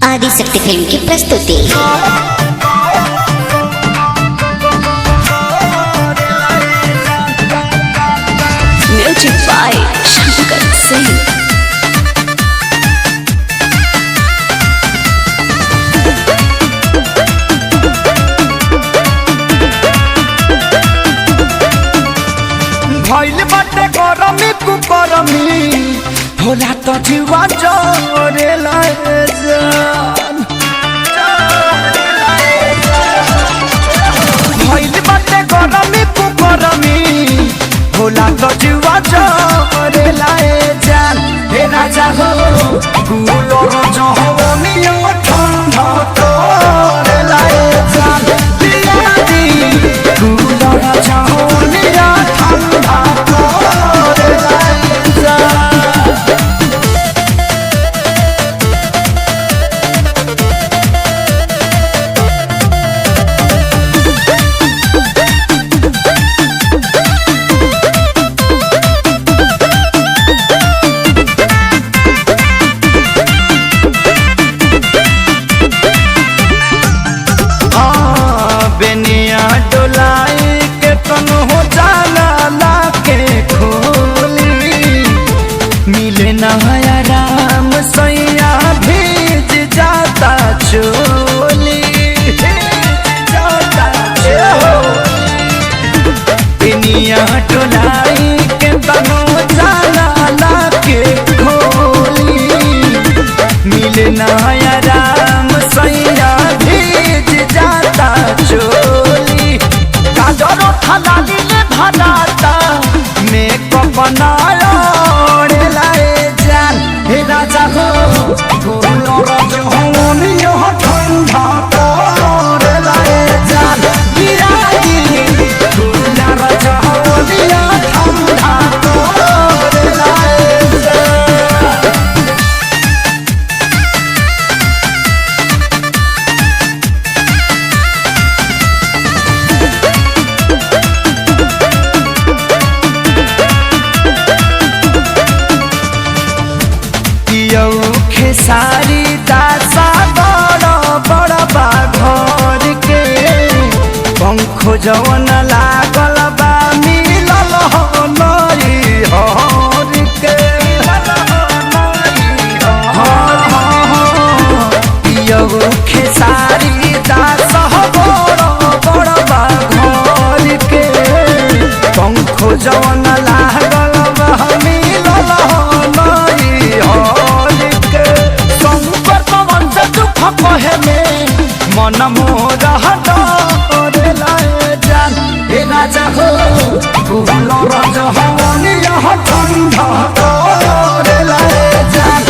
Adishakti film की प्रस्तुति। Music by Shankar Singh. भइल बाटे गरमी कुकरमी होला त जीवा जरे जान भइल बाटे गरमी कुकरमी होला त जीवा जरे जान हे राजा हो गुलोर जहवनी ठंडा तोरे लाए जान दिया दी गुलोर जहवनी ठंडा तोरे लाए जान। बेनिया डोलाई के तन हो जाला लाके खोली मिले नया राम सैया भीज जाता चोली बेनिया डोलाई के तन हो जाला लाके खोली मिले नया राम सैया भीज जाता चोली काजर थाली ले भराता मेकअप बनाया लाए जान हे राजा हो गुलोर जहवनी ठंडा तोरे लाए जान बिरागी गुलोर जहवनी ठंडा तोरे लाए जान। खेसारी दासा बड़ा बड़ा बाघर के पंखो जवन लागल बा मिलल हो नरी हर के खेसारी दासा बड़ा बड़ा बाघर के पंखो जवन लागल बा मिलल हो नरी हर के संकर पवन से दुख कहे में मन मोरा डरे लाए जान हे राजा हो गुलोर जहवनी ठंडा तोरे लाए जान